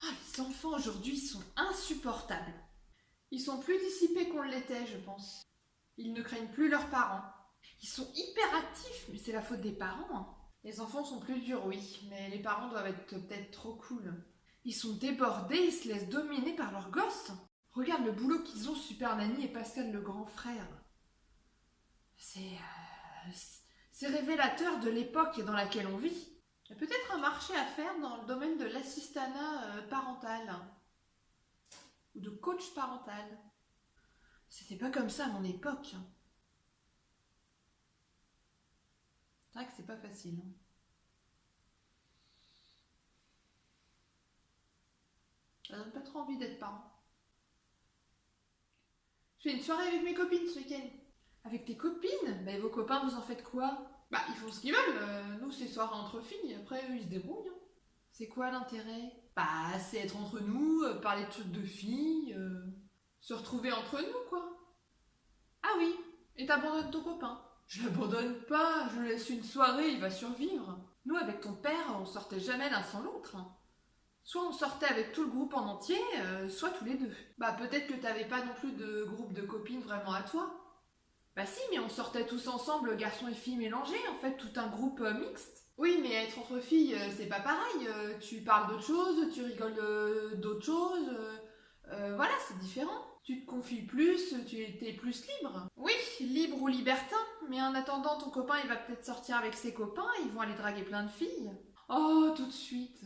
Ah, les enfants aujourd'hui sont insupportables. Ils sont plus dissipés qu'on l'était, je pense. Ils ne craignent plus leurs parents. Ils sont hyper actifs, mais c'est la faute des parents, hein. Les enfants sont plus durs, oui, mais les parents doivent être peut-être trop cool. Ils sont débordés, ils se laissent dominer par leurs gosses. Regarde le boulot qu'ils ont, Super Nanny et Pascal le grand frère. C'est révélateur de l'époque dans laquelle on vit. Il y a peut-être un marché à faire dans le domaine de l'assistanat parental ou de coach parental. C'était pas comme ça à mon époque, hein. C'est vrai que c'est pas facile, hein. Ça donne pas trop envie d'être parent. Je fais une soirée avec mes copines ce week-end. Avec tes copines? Bah, vos copains, vous en faites quoi? Bah, ils font ce qu'ils veulent. Nous, c'est soirée entre filles. Après, eux, ils se débrouillent, hein. C'est quoi l'intérêt? Bah, c'est être entre nous, parler de trucs de filles, se retrouver entre nous, quoi. Ah oui, et t'abandonnes ton copain? Je l'abandonne pas, je lui laisse une soirée, il va survivre. Nous, avec ton père, on sortait jamais l'un sans l'autre, hein. Soit on sortait avec tout le groupe en entier, soit tous les deux. Bah peut-être que t'avais pas non plus de groupe de copines vraiment à toi. Bah si, mais on sortait tous ensemble, garçons et filles mélangés, en fait, tout un groupe mixte. Oui, mais être entre filles, c'est pas pareil. Tu parles d'autre chose, tu rigoles d'autre chose. Voilà, c'est différent. Tu te confies plus, tu étais plus libre. Oui, libre ou libertin, mais en attendant, ton copain, il va peut-être sortir avec ses copains, ils vont aller draguer plein de filles. Oh, tout de suite.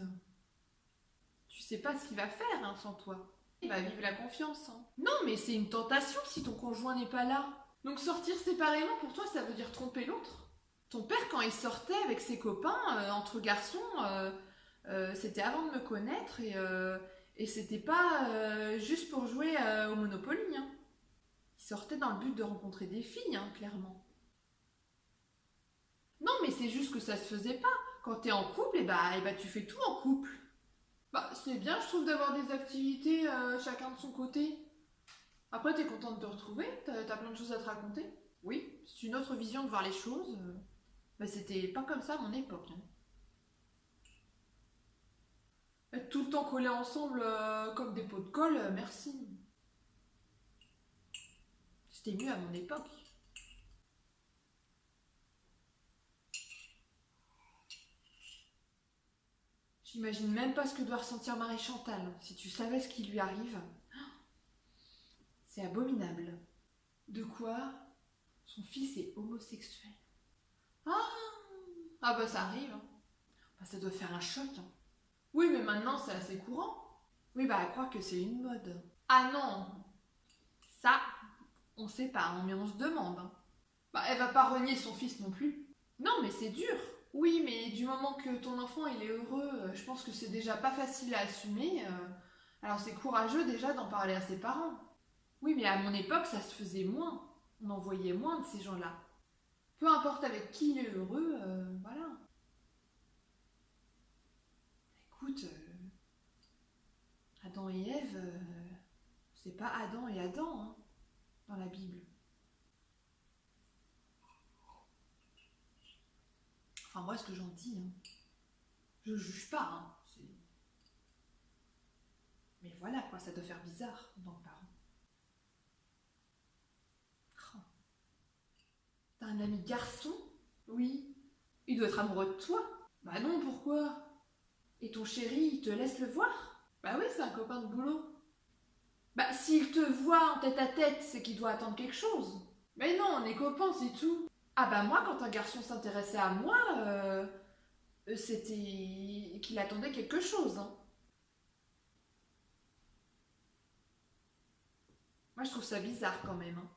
Tu sais pas ce qu'il va faire, hein, sans toi. Il va vivre la confiance, hein. Non, mais c'est une tentation si ton conjoint n'est pas là. Donc sortir séparément, pour toi, ça veut dire tromper l'autre? Ton père, quand il sortait avec ses copains, entre garçons, c'était avant de me connaître et c'était pas juste pour jouer au Monopoly, hein. Il sortait dans le but de rencontrer des filles, hein, clairement. Non, mais c'est juste que ça se faisait pas. Quand t'es en couple, et bah tu fais tout en couple. Bah, c'est bien, je trouve, d'avoir des activités chacun de son côté. Après, t'es contente de te retrouver, t'as plein de choses à te raconter. Oui, c'est une autre vision de voir les choses. Bah, c'était pas comme ça à mon époque, hein. Être tout le temps collés ensemble comme des pots de colle, merci. C'était mieux à mon époque. J'imagine même pas ce que doit ressentir Marie-Chantal. Si tu savais ce qui lui arrive, c'est abominable. De quoi? Son fils est homosexuel. Ah, ah bah ça arrive, hein. Bah, ça doit faire un choc, hein. Oui, mais maintenant c'est assez courant. Oui, bah elle croit que c'est une mode. Ah non, ça, on sait pas, hein, mais on se demande, hein. Bah elle va pas renier son fils non plus. Non, mais c'est dur. Oui, mais du moment que ton enfant il est heureux, je pense que c'est déjà pas facile à assumer. Alors c'est courageux déjà d'en parler à ses parents. Oui, mais à mon époque, ça se faisait moins. On en voyait moins de ces gens-là. Peu importe avec qui il est heureux, voilà. Écoute, Adam et Ève, c'est pas Adam et Adam, hein, dans la Bible. Enfin, moi, ce que j'en dis, hein. Je juge pas, hein. Mais voilà, quoi, ça doit faire bizarre en tant que parent. Oh. T'as un ami garçon? Oui. Il doit être amoureux de toi? Bah non, pourquoi? Et ton chéri, il te laisse le voir? Bah oui, c'est un copain de boulot. Bah s'il te voit en tête à tête, c'est qu'il doit attendre quelque chose. Mais non, on est copains, c'est tout. Ah bah moi, quand un garçon s'intéressait à moi, c'était qu'il attendait quelque chose, hein. Moi, je trouve ça bizarre quand même, hein.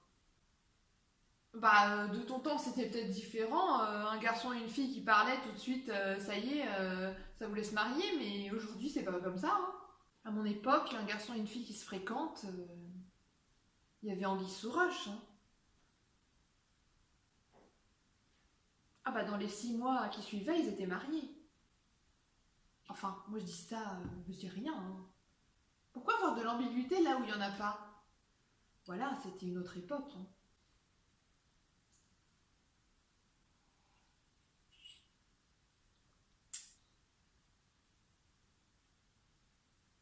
Bah, de ton temps, c'était peut-être différent. Un garçon et une fille qui parlaient tout de suite, ça y est, ça voulait se marier, mais aujourd'hui, c'est pas comme ça, hein. À mon époque, un garçon et une fille qui se fréquentent, il y avait anguille sous roche, hein. Ah bah, dans les 6 mois qui suivaient, ils étaient mariés. Enfin, moi je dis ça, je dis rien, hein. Pourquoi avoir de l'ambiguïté là où il n'y en a pas? Voilà, c'était une autre époque, hein.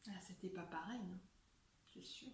Ah, c'était pas pareil, hein. C'est sûr.